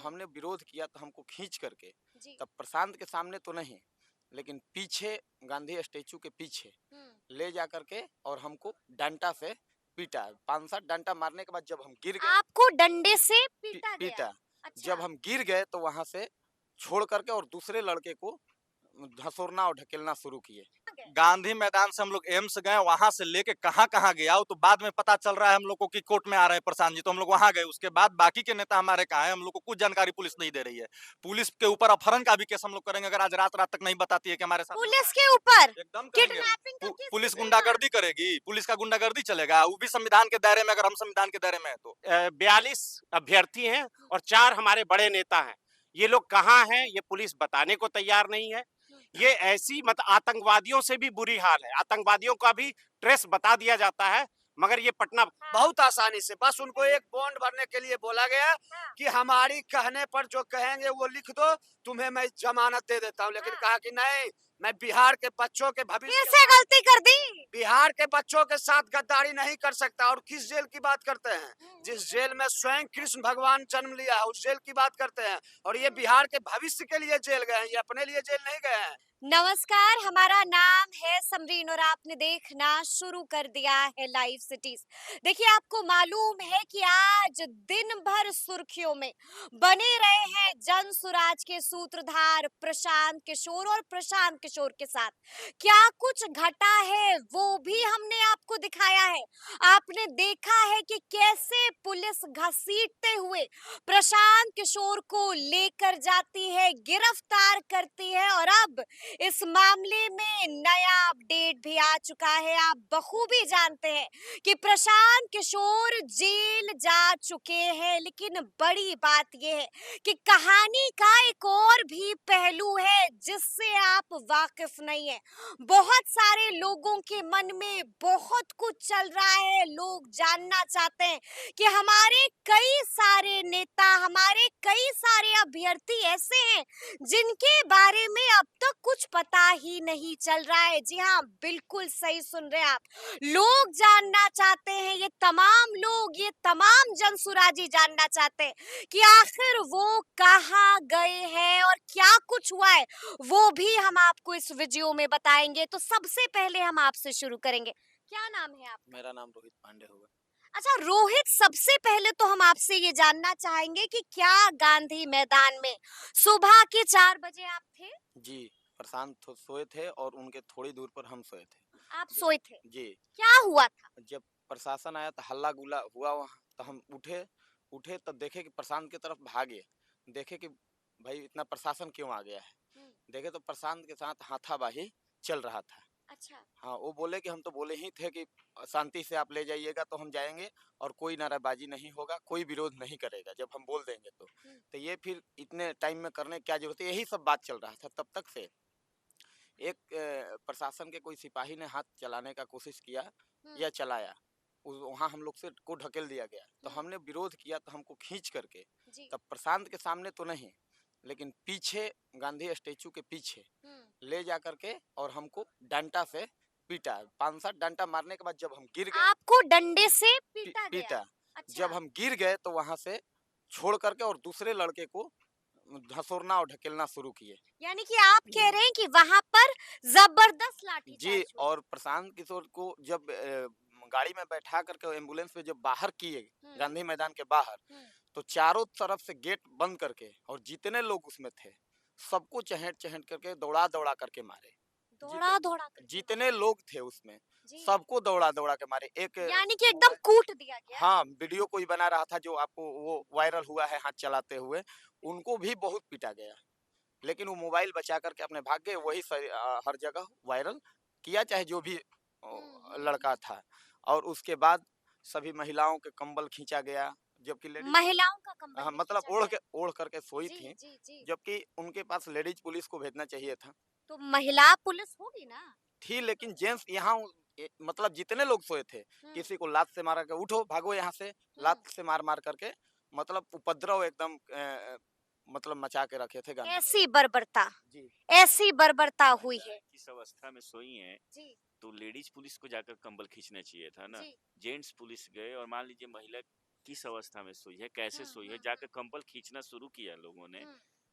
हमने विरोध किया तो हमको खींच करके जी। तब प्रशांत के सामने तो नहीं, लेकिन पीछे गांधी स्टेचू के पीछे ले जा करके और हमको डंडा से पीटा। 5-7 डंडा मारने के बाद जब हम गिर गए, आपको डंडे से पीटा गया? पीटा। जब अच्छा। हम गिर गए तो वहां से छोड़ करके और दूसरे लड़के को धसोरना और ढकेलना शुरू किए। गांधी मैदान से हम लोग एम्स गए, वहां से लेके कहां कहां गया वो तो बाद में पता चल रहा है हम लोग को कि कोर्ट में आ रहे हैं प्रशांत जी, तो हम लोग वहां गए। उसके बाद बाकी के नेता हमारे कहाँ हैं, हम लोग को कुछ जानकारी पुलिस नहीं दे रही है। पुलिस के ऊपर अपहरण का भी केस हम लोग करेंगे अगर आज रात रात तक नहीं बताती है कि हमारे साथ। पुलिस के ऊपर एकदम करेंगे। किडनैपिंग का केस पुलिस चलेगा? गुंडागर्दी करेगी, पुलिस का गुंडागर्दी चलेगा, वो भी संविधान के दायरे में, अगर हम संविधान के दायरे में है तो। 42 अभ्यर्थी हैं और 4 हमारे बड़े नेता हैं। ये लोग कहाँ हैं ये पुलिस बताने को तैयार नहीं है। ये ऐसी आतंकवादियों से भी बुरी हाल है, आतंकवादियों का भी ट्रेस बता दिया जाता है, मगर ये पटना बहुत आसानी से, बस उनको एक बॉन्ड भरने के लिए बोला गया कि हमारी कहने पर जो कहेंगे वो लिख दो, तुम्हें मैं जमानत दे देता हूँ। लेकिन कहा कि नहीं, मैं बिहार के बच्चों के भविष्य फिर से गलती कर दी। बिहार के बच्चों के साथ गद्दारी नहीं कर सकता। और किस जेल की बात करते हैं? जिस जेल में स्वयं कृष्ण भगवान जन्म लिया है, उस जेल की बात करते हैं। और ये बिहार के भविष्य के लिए जेल गए हैं, ये अपने लिए जेल नहीं गए हैं। नमस्कार, हमारा नाम है समरीन और आपने देखना शुरू कर दिया है लाइव सिटीज। देखिए, आपको मालूम है कि आज दिन भर सुर्खियों में बने रहे हैं जन सुराज के सूत्रधार प्रशांत किशोर, और प्रशांत किशोर के साथ क्या कुछ घटा है वो भी हमने आपको दिखाया है। आपने देखा है कि कैसे पुलिस घसीटते हुए प्रशांत किशोर को लेकर जाती है, गिरफ्तार करती है, और अब इस मामले में नया अपडेट भी आ चुका है। आप बखूबी जानते हैं कि प्रशांत किशोर जेल जा चुके हैं, लेकिन बड़ी बात यह है कि कहानी का एक और भी पहलू है जिससे आप वाकिफ नहीं है। बहुत सारे लोगों के मन में बहुत कुछ चल रहा है। लोग जानना चाहते हैं कि हमारे कई सारे नेता, हमारे कई सारे अभ्यर्थी ऐसे हैं जिनके बारे में अब तक कुछ पता ही नहीं चल रहा है। जी हाँ, बिल्कुल सही सुन रहे हैं आप। लोग जानना चाहते हैं, ये तमाम लोग, ये तमाम जनसुराजी जानना चाहते हैं कि आखिर वो कहाँ गए हैं और क्या कुछ हुआ है। वो भी हम आपको इस वीडियो में बताएंगे। तो सबसे पहले हम आपसे शुरू करेंगे। क्या नाम है आपका? मेरा नाम रोहित पांडे होगा। अच्छा रोहित, सबसे पहले तो हम आपसे ये जानना चाहेंगे कि क्या गांधी मैदान में सुबह के 4 बजे आप थे? जी, प्रशांत सोए थे और उनके थोड़ी दूर पर हम सोए थे। आप सोए थे? जी। क्या हुआ था? जब प्रशासन आया तो हल्ला गुल्ला हुआ वहाँ, तो हम उठे उठे तब देखे कि प्रशांत की तरफ भागे। देखे कि भाई इतना प्रशासन क्यों आ गया है। देखे तो प्रशांत के साथ हाथापाई चल रहा था। अच्छा। हाँ, वो बोले कि हम तो बोले ही थे कि शांति से आप ले जाइएगा तो हम जाएंगे और कोई नाराबाजी नहीं होगा, कोई विरोध नहीं करेगा जब हम बोल देंगे तो ये फिर इतने टाइम में करने क्या जरूरत है, यही सब बात चल रहा था। तब तक से एक प्रशासन के कोई सिपाही ने हाथ चलाने का कोशिश किया या चलाया, वहाँ हम लोग से को ढकेल दिया गया। तो हमने विरोध किया तो हमको खींच करके तब प्रशांत के सामने तो नहीं, लेकिन पीछे गांधी स्टेचू के पीछे ले जा करके और हमको डंडा से पीटा। 5-7 डंडा मारने के बाद जब हम गिर गए, आपको डंडे से पीटा गया? अच्छा। जब हम गिर गए तो वहां से छोड़ करके और दूसरे लड़के को धसोरना और ढकेलना शुरू किए। यानी कि आप कह रहे हैं कि वहां पर जबरदस्त लाठीचार्ज जी। हुआ। और प्रशांत किशोर को जब गाड़ी में बैठा करके एम्बुलेंस में जब बाहर किए गांधी मैदान के बाहर, तो चारों तरफ से गेट बंद करके और जितने लोग उसमें थे सबको चहेट चहेट करके दौड़ा दौड़ा करके मारे। दौड़ा दौड़ा करके? जितने लोग थे उसमें सबको दौड़ा दौड़ा के मारे। एक यानी कि एकदम कूट दिया गया? हाँ, वीडियो कोई बना रहा था जो आपको वो वायरल हुआ है हाथ चलाते हुए, उनको भी बहुत पीटा गया, लेकिन वो मोबाइल बचा करके अपने भाग गए। वही हर जगह वायरल किया, चाहे जो भी लड़का था। और उसके बाद सभी महिलाओं के कंबल खींचा गया, जबकि महिलाओं का कंबल? हाँ, मतलब ओढ़ करके सोई थी, जबकि उनके पास लेडीज पुलिस को भेजना चाहिए था। तो महिला पुलिस होगी ना? थी, लेकिन जेंट्स यहाँ मतलब जितने लोग सोए थे, किसी को लात से मार के उठो भागो यहाँ से, लात से मार मार करके मतलब उपद्रव एकदम मतलब मचा के रखे थे। ऐसी बर्बरता, जी, ऐसी बर्बरता हुई है। किस अवस्था में सोई हैं तो लेडीज पुलिस को जाकर कंबल खींचना चाहिए था ना। जेंट्स पुलिस गए और मान लीजिए महिला किस अवस्था में सोई है, कैसे सोई है, जाकर कंबल खींचना शुरू किया लोगों ने,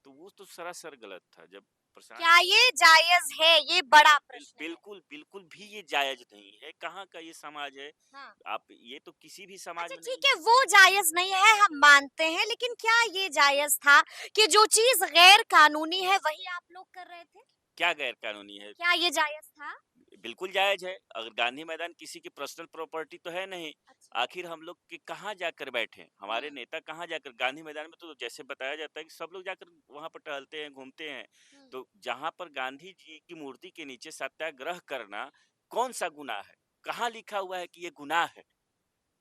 तो वो तो सरासर गलत था। जब प्रशांत क्या ये जायज है? ये बड़ा प्रश्न है। बिल्कुल बिल्कुल भी ये जायज नहीं है। कहाँ का ये समाज है? हाँ। आप ये तो किसी भी समाज अच्छा में ठीक नहीं है, वो जायज नहीं है, हम मानते हैं, लेकिन क्या ये जायज था कि जो चीज गैर कानूनी है वही आप लोग कर रहे थे? क्या गैर कानूनी है? क्या ये जायज था? बिल्कुल जायज है। अगर गांधी मैदान किसी की पर्सनल प्रॉपर्टी तो है नहीं। अच्छा। आखिर हम लोग के कहाँ जाकर बैठे, हमारे हम्म, नेता कहाँ जाकर, गांधी मैदान में तो जैसे बताया जाता है कि सब लोग जाकर वहां पर टहलते हैं, घूमते हैं। हम्म, तो जहां पर गांधी जी की मूर्ति के नीचे सत्याग्रह करना कौन सा गुनाह है? कहाँ लिखा हुआ है कि ये गुनाह है?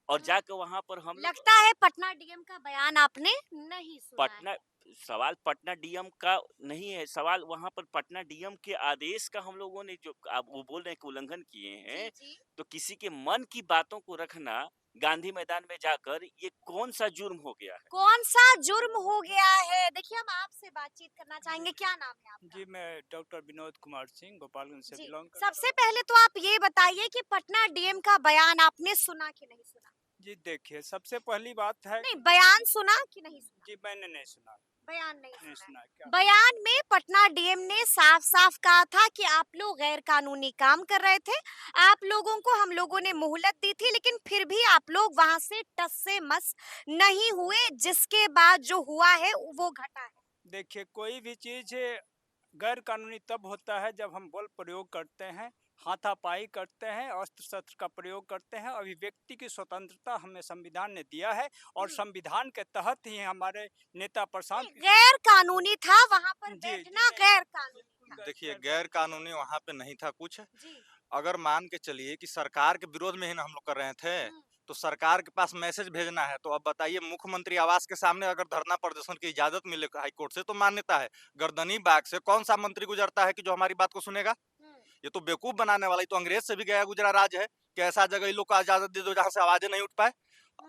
और हम्म। जाकर वहां पर हम लोग लगता है पटना डीएम का बयान आपने नहीं सुना है। पटना सवाल पटना डीएम का नहीं है, सवाल वहां पर पटना डीएम के आदेश का हम लोगों ने, जो आप वो बोल रहे हैं कि उल्लंघन किए जी हैं, जी। तो किसी के मन की बातों को रखना गांधी मैदान में जाकर, ये कौन सा जुर्म हो गया है? कौन सा जुर्म हो गया है? देखिए, हम आपसे बातचीत करना चाहेंगे, क्या नाम है आपका? जी, मैं डॉक्टर विनोद कुमार सिंह गोपालगंज से जी, बिलोंग करता सबसे पहले तो आप ये बताइए कि पटना डीएम का बयान आपने सुना कि नहीं सुना? हूँ। जी देखिए, सबसे पहली बात है नहीं, कि बयान सुना कि नहीं सुना? जी मैंने नहीं सुना, बयान नहीं नहीं सुना सुना है। क्या? बयान में पटना डीएम ने साफ साफ कहा था कि आप लोग गैर कानूनी काम कर रहे थे, आप लोगों को हम लोगों ने मोहलत दी थी, लेकिन फिर भी आप लोग वहां से टस से मस नहीं हुए, जिसके बाद जो हुआ है वो घटा है। देखिए, कोई भी चीज गैर कानूनी तब होता है जब हम बल प्रयोग करते हैं, हाथापाई करते हैं, अस्त्र शस्त्र का प्रयोग करते हैं। अभिव्यक्ति की स्वतंत्रता हमें संविधान ने दिया है और संविधान के तहत ही हमारे नेता प्रशांत नहीं, गैर कानूनी था, वहां पर जी, जी, बैठना नहीं, गैर कानूनी था। देखिए गैर कानूनी वहां पे नहीं था कुछ। जी। अगर मान के चलिए कि सरकार के विरोध में ही ना हम लोग कर रहे थे, हम्म, तो सरकार के पास मैसेज भेजना है, तो अब बताइए मुख्यमंत्री आवास के सामने अगर धरना प्रदर्शन की इजाजत मिले हाईकोर्ट से तो मान्यता है। गर्दनी बाग से कौन सा मंत्री गुजरता है कि जो हमारी बात को सुनेगा? हम्म, ये तो बेवकूफ बनाने वाला, ये तो अंग्रेज से भी गया गुजरा राज है कि ऐसा जगह इन लोग को इजाजत दे दो जहां से आवाजें नहीं उठ पाए।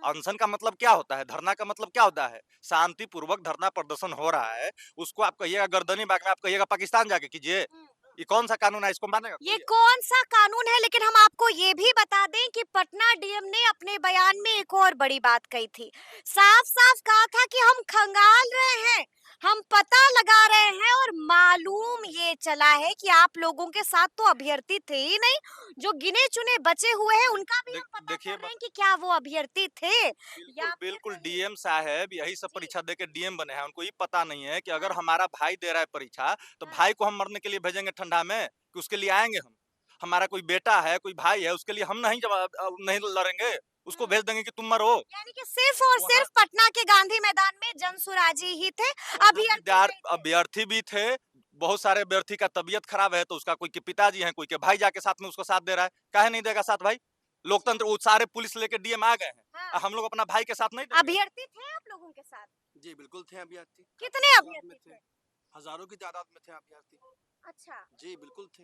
अनशन का मतलब क्या होता है? धरना का मतलब क्या होता है? शांति पूर्वक धरना प्रदर्शन हो रहा है, उसको आप कहिएगा गर्दनी बाग में, आप कहिएगा पाकिस्तान जाके कीजिए। हम्म। ये कौन सा कानून है? इसको मानेगा ये कोई? कौन सा कानून है? लेकिन हम आपको ये भी बता दें कि पटना डीएम ने अपने बयान में एक और बड़ी बात कही थी। साफ साफ कहा था कि हम खंगाल रहे हैं, हम पता लगा रहे हैं, और मालूम ये चला है कि आप लोगों के साथ तो अभ्यर्थी थे ही नहीं, जो गिने चुने बचे हुए हैं उनका भी हम पता देखिए कर रहे हैं कि क्या वो अभ्यर्थी थे बिल्कुल या फिर बिल्कुल नहीं। डीएम साहब यही सब जी। परीक्षा दे के डीएम बने हैं, उनको ये पता नहीं है कि अगर हाँ, हमारा भाई दे रहा है परीक्षा तो हाँ। भाई को हम मरने के लिए भेजेंगे ठंडा में कि उसके लिए आएंगे हम? हमारा कोई बेटा है, कोई भाई है, उसके लिए हम नहीं नहीं लड़ेंगे, उसको भेज देंगे कि तुम मरो। यानी कि सिर्फ और वहाँ सिर्फ पटना के गांधी मैदान में जनसुराजी ही थे, अभ्यर्थी नहीं थे। अभ्यर्थी भी थे। बहुत सारे अभ्यर्थी का तबीयत खराब है तो उसका कोई के पिताजी हैं, कोई के भाई जाके साथ में उसको साथ दे रहा है। काहे नहीं देगा साथ भाई? लोकतंत्र, वो सारे पुलिस लेके डीएम आ गए हैं, हाँ। हम लोग अपना भाई के साथ नहीं देंगे? अभ्यर्थी थे आप लोगों के साथ? जी बिल्कुल थे अभ्यर्थी, कितने तादाद में अभ्यर्थी थे, थे? हजारों की तादाद में थे अभ्यर्थी। अच्छा, जी बिल्कुल थे।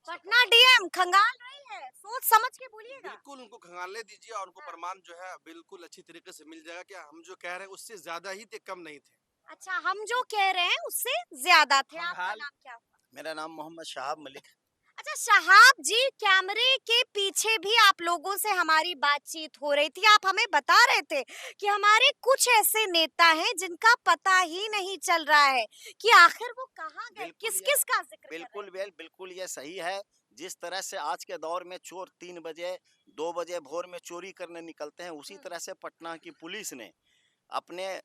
पटना डीएम खंगाल रही है, सोच समझ के बोलिएगा। बिल्कुल उनको खंगालने दीजिए और उनको हाँ। प्रमाण जो है बिल्कुल अच्छी तरीके से मिल जाएगा कि हम जो कह रहे हैं उससे ज्यादा ही थे, कम नहीं थे। अच्छा, हम जो कह रहे हैं उससे ज्यादा थे। आपका खंगाल नाम क्या हुआ? मेरा नाम मोहम्मद शहाब मलिक है। अच्छा शहाब जी, कैमरे के पीछे भी आप लोगों से हमारी बातचीत हो रही थी, आप हमें बता रहे थे कि हमारे कुछ ऐसे नेता हैं जिनका पता ही नहीं चल रहा है कि आखिर वो कहाँ गए, बिल्कुल किस ये किस का जिक्र कर रहे बिल्कुल हैं। बिल्कुल ये सही है। जिस तरह से आज के दौर में चोर 3 बजे 2 बजे भोर में चोरी करने निकलते हैं, उसी तरह से पटना की पुलिस ने अपने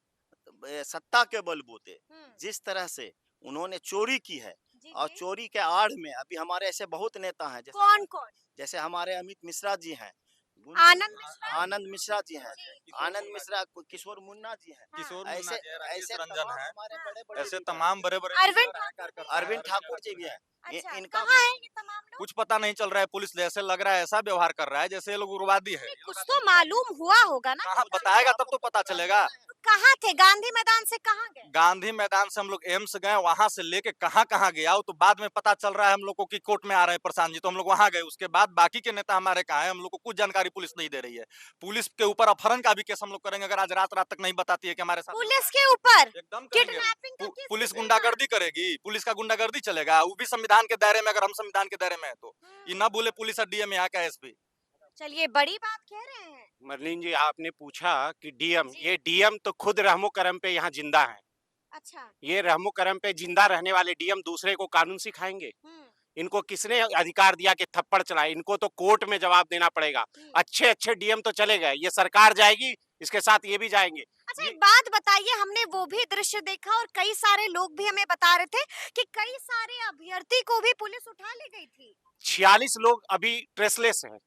सत्ता के बलबूते जिस तरह से उन्होंने चोरी की है, जी और जी। चोरी के आड़ में अभी हमारे ऐसे बहुत नेता हैं, कौन कौन? जैसे हमारे अमित मिश्रा जी हैं, आनंद मिश्रा? आनंद मिश्रा जी हैं, जी। आनंद मिश्रा, किशोर मुन्ना जी हैं, किशोर हाँ। मुन्ना ऐसे जी हैं, राकेश ऐसे रंजन तमाम है, हमारे हाँ। बड़े-बड़े ऐसे लीडर तमाम बड़े बड़े अरविंद अरविंद ठाकुर जी भी हैं। अच्छा, इनका कहाँ है ये तमाम लोग? कुछ पता नहीं चल रहा है। पुलिस जैसे लग रहा है ऐसा व्यवहार कर रहा है जैसे ये लोग उग्रवादी है। नहीं, कुछ तो मालूम हुआ होगा ना। कहाँ बताएगा तब तो पता चलेगा। कहाँ थे? गांधी मैदान से कहाँ गए? गांधी मैदान से हम लोग एम्स गए, वहां से लेके कहाँ कहाँ गया वो तो बाद में पता चल रहा है हम लोग को कि कोर्ट में आ रहे हैं प्रशांत जी, तो हम लोग वहां गए। उसके बाद बाकी के नेता हमारे कहाँ है, हम लोग को कुछ जानकारी पुलिस नहीं दे रही है। पुलिस के ऊपर अपहरण का भी केस हम लोग करेंगे अगर आज रात तक नहीं बताती है कि हमारे साथ। पुलिस के ऊपर एकदम करेंगे। किडनैपिंग का केस पुलिस किसने गुंडागर्दी करेगी, पुलिस का गुंडागर्दी चलेगा, वो भी संविधान के दायरे में, अगर हम संविधान के दायरे में है तो। ये कहा? ना बोले पुलिस और डीएम यहाँ का एसपी। चलिए बड़ी बात कह रहे हैं। मरलीन जी, आपने पूछा कि डीएम, जी। ये डीएम तो खुद रहमो करम पे यहाँ जिंदा है। अच्छा। ये रहमो करम पे जिंदा रहने वाले डीएम दूसरे को कानून सिखाएंगे? हम्म। इनको किसने अधिकार दिया कि थप्पड़ चलाए? इनको तो कोर्ट में जवाब देना पड़ेगा। अच्छे अच्छे डीएम तो चले गए, ये सरकार जाएगी, इसके साथ ये भी जाएंगे। अच्छा, ये एक बात बताइए, हमने वो भी दृश्य देखा और कई सारे लोग भी हमें बता रहे थे कि कई सारे अभ्यर्थी को भी पुलिस उठा ले गई थी। 46 लोग अभी ट्रेसलेस हैं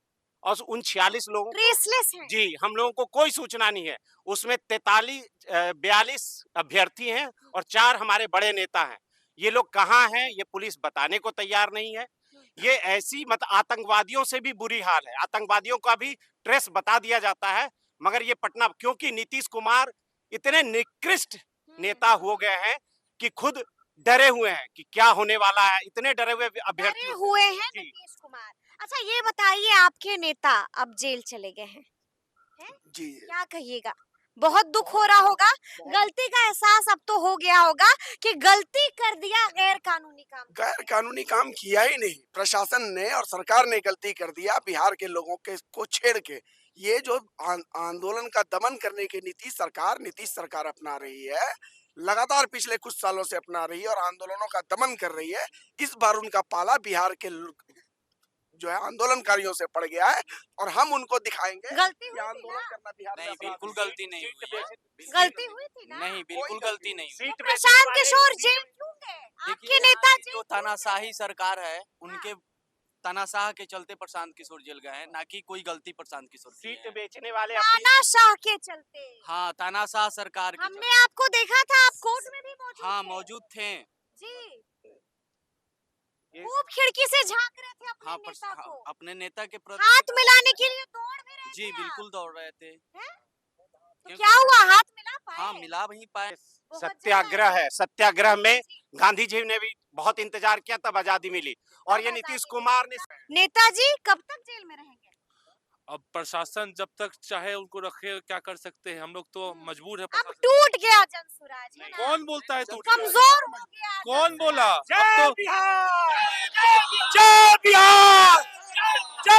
और उन 46 लोगों को रेसलेस हैं। जी, हम लोगों को कोई सूचना नहीं है। उसमें 42 अभ्यर्थी हैं और 4 हमारे बड़े नेता हैं। ये लोग कहाँ हैं, ये पुलिस बताने को तैयार नहीं है। ये ऐसी आतंकवादियों से भी बुरी हाल है। आतंकवादियों का भी ट्रेस बता दिया जाता है, मगर ये पटना, क्योंकि नीतीश कुमार इतने निकृष्ट नेता हो गए हैं कि खुद डरे हुए हैं कि क्या होने वाला है। इतने डरे हुए डरे अभ्यर्थी हुए हैं जी। नीतीश कुमार। अच्छा, ये बताइए, आपके नेता अब जेल चले गए हैं, जी क्या कहिएगा? बहुत दुख हो रहा होगा, गलती का एहसास अब तो हो गया होगा कि गलती कर दिया, गैर कानूनी काम कर गैर कानूनी काम किया ही नहीं, प्रशासन ने और सरकार ने गलती कर दिया बिहार के लोगों के को छेड़ के। ये जो आंदोलन का दमन करने की नीतीश सरकार अपना रही है, लगातार पिछले कुछ सालों से अपना रही है और आंदोलनों का दमन कर रही है। इस बार उनका पाला बिहार के जो है आंदोलनकारियों से पड़ गया है और हम उनको दिखाएंगे गलती कि हुई थी आंदोलन ना? करना बिहार में नहीं, अपराध बिल्कुल है। गलती नहीं हुई है। गलती हुई थी ना? नहीं, बिल्कुल गलती नहीं हुई। तो प्रशांत किशोर जेल क्यों गए? आपके देखिए, नेता यहाँ की जेल जो क्यों गए? तानाशाही सरकार है, उनके तानाशाह के चलते प्रशांत किशोर जेल गए हैं, ना कि कोई गलती प्रशांत किशोर की सीट है। बेचने वाले अपनी तानाशाह के चलते। हाँ, तानाशाह सरकार के हमने चलते। आपको देखा था, आप कोर्ट में भी मौजूद हाँ, थे। मौजूद थे। जी, ये- खूब खिड़की से झांक रहे थे अपने हाँ, नेता को। अपने नेता के प्रति हाथ मिलाने के लिए दौड़ भी रहे जी थे आप। बिल्कुल दौड़ रहे थे। तो क्योंकि- क्या हुआ, हाथ मिला पाए? हाँ, मिला वहीं पाए। बहुत सत्याग्रह जगह है। सत्याग्रह में गांधी जी ने भी बहुत इंतजार किया, तब आजादी मिली। और ये तब नीतीश आजादी कुमार ने नेताजी कब तक जेल में रहेंगे? अब प्रशासन जब तक चाहे उनको रखे, क्या कर सकते हैं हम लोग, तो मजबूर है अब प्रशासन। टूट गया जनसुराज, है ना? कौन बोलता है टूट गया? कमजोर हो गया कौन बोला? जनसुराज।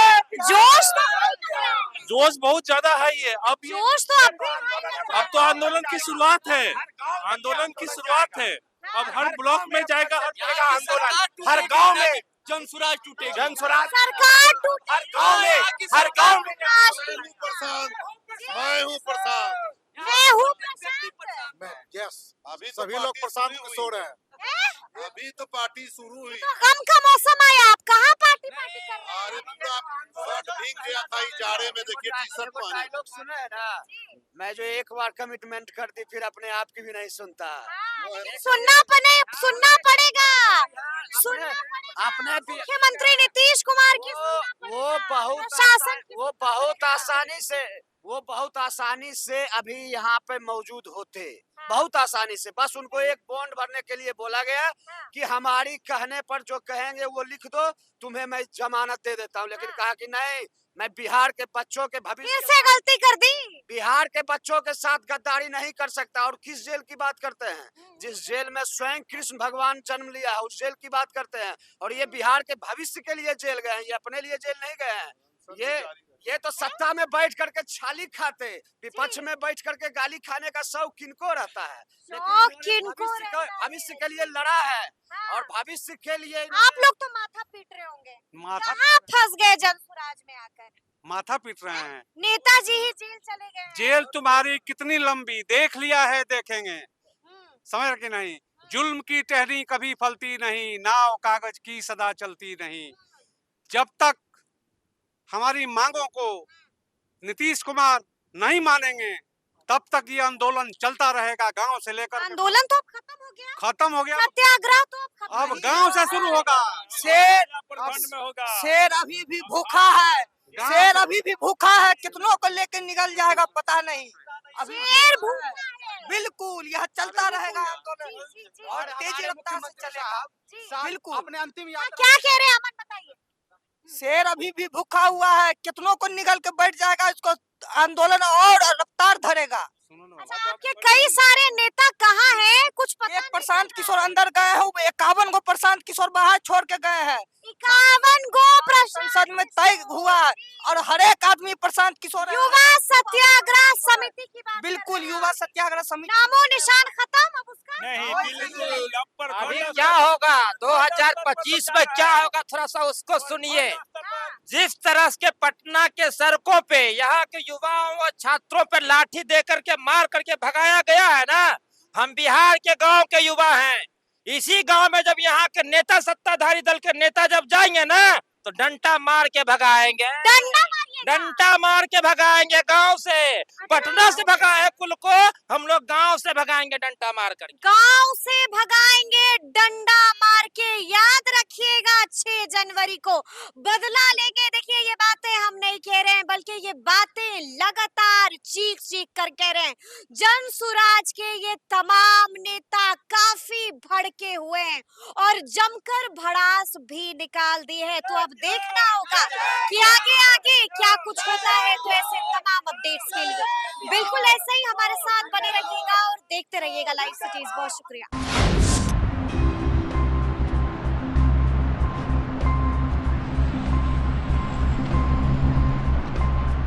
अब तो जोश तो बहुत है। जोश बहुत ज्यादा है। ये अब जोश तो अब भी है। अब तो आंदोलन की शुरुआत है। आंदोलन की शुरुआत है। अब हर ब्लॉक में जाएगा, हर जाएगा आंदोलन। हर गांव में जनसुराज टूटेगा। जनसुराज, सरकार टूटी। हर गांव में, हर गांव में। मैं हूँ प्रशांत। मैं हूँ प्रशांत। यस, अभी सभी लोग प्रशांत किशोर हैं। अभी तो पार्टी शुरू हुई। तो गम का मौसम आया, आप कहाँ पार्टी पार्टी कर रहे हैं? अरे पूरा शर्ट भीग गया था इस जाड़े में, देखिए टी-शर्ट पहने। डायलॉग सुने है ना, मैं जो एक बार कमिटमेंट कर दी फिर अपने आप की भी नहीं सुनता। लेकिन सुनना पड़ेगा। सुनना पड़ेगा। अपने भी मुख्यमंत्री नीतीश कुमार की वो बहुत प्रशासन की वो बहुत आसानी से अभी यहाँ पे मौजूद होते, बहुत आसानी से। बस उनको एक बॉन्ड भरने के लिए बोला गया कि हमारी कहने पर जो कहेंगे वो लिख दो, तुम्हें मैं जमानत दे देता हूँ। लेकिन कहा कि नहीं, मैं बिहार के बच्चों के फिर भविष्य, से गलती कर दी। बिहार के बच्चों के साथ गद्दारी नहीं कर सकता। और किस जेल की बात करते हैं? जिस जेल में स्वयं कृष्ण भगवान जन्म लिया है, उस जेल की बात करते हैं। और ये बिहार के भविष्य के लिए जेल गए हैं, ये अपने लिए जेल नहीं गए हैं। ये तो सत्ता में बैठ करके छाली खाते, विपक्ष में बैठ करके गाली खाने का शौक किनको रहता है? शौक किनको रहता है? भविष्य के लिए लड़ा है और भविष्य के लिए आप लोग तो माथा पीट रहे होंगे, माथा कहाँ फंस गए जनसुराज में आकर? माथा पीट रहे हैं। नेताजी ही जेल चले गए हैं। जेल तुम्हारी कितनी लंबी देख लिया है, देखेंगे, समझ कि नहीं? जुल्म की टहनी कभी फलती नहीं, नाव कागज की सदा चलती नहीं। जब तक हमारी मांगों को नीतीश कुमार नहीं मानेंगे, तब तक ये आंदोलन चलता रहेगा। गांव से लेकर आंदोलन तो अब खत्म हो गया, खत्म हो गया, सत्याग्रह तो अब खत्म अब हो गया। गांव से शुरू होगा। प्रखंड में होगा। शेर अभी भी भूखा है, शेर अभी भी भूखा है, कितनों को लेकर निकल जाएगा पता नहीं। अभी शेर भूखा है। बिल्कुल यह चलता रहेगा आंदोलन जी, जी, और तेजी रफ्तार से चलेगा। जी। बिल्कुल अपने अंतिम हाँ, क्या कह रहे हैं अमन, बताइए। शेर अभी भी भूखा हुआ है, कितनों को निकल के बैठ जाएगा, इसको आंदोलन और रफ्तार धरेगा। अच्छा, आपके कई सारे नेता कहाँ हैं कुछ पता एक प्रशांत किशोर अंदर गए हैं, 51 गो प्रशांत किशोर बाहर छोड़ के गए हैं। 51 गो संसद में तय हुआ है और हर एक आदमी प्रशांत किशोर है। युवा सत्याग्रह समिति की बात बिल्कुल युवा सत्याग्रह समिति नामो निशान खत्म अब उसका अभी क्या होगा 2025 में क्या होगा थोड़ा सा उसको सुनिए। जिस तरह के पटना के सड़कों पे यहाँ के युवाओं और छात्रों पे लाठी दे करके मार करके भगाया गया है ना, हम बिहार के गांव के युवा हैं। इसी गांव में जब यहाँ के नेता सत्ताधारी दल के नेता जब जाएंगे ना तो डंडा मार के भगाएंगे, डंडा मार के भगाएंगे गांव से। पटना से भगाए कुल को, हम लोग गांव से भगाएंगे डंडा मार कर। गांव से भगाएंगे डंडा मार के। याद रखिएगा 6 जनवरी को बदला लेंगे। देखिए ये बातें हम नहीं कह रहे हैं बल्कि ये बातें लगातार चीख चीख कर कह रहे हैं। जन सुराज के ये तमाम नेता काफी भड़के हुए हैं और जमकर भड़ास भी निकाल दी है। तो अब देखना होगा कि आगे आगे क्या कुछ होता है। तो ऐसे तमाम अपडेट्स के लिए बिल्कुल ऐसे ही हमारे साथ बने रहिएगा और देखते रहिएगा लाइव सिटीज। बहुत शुक्रिया।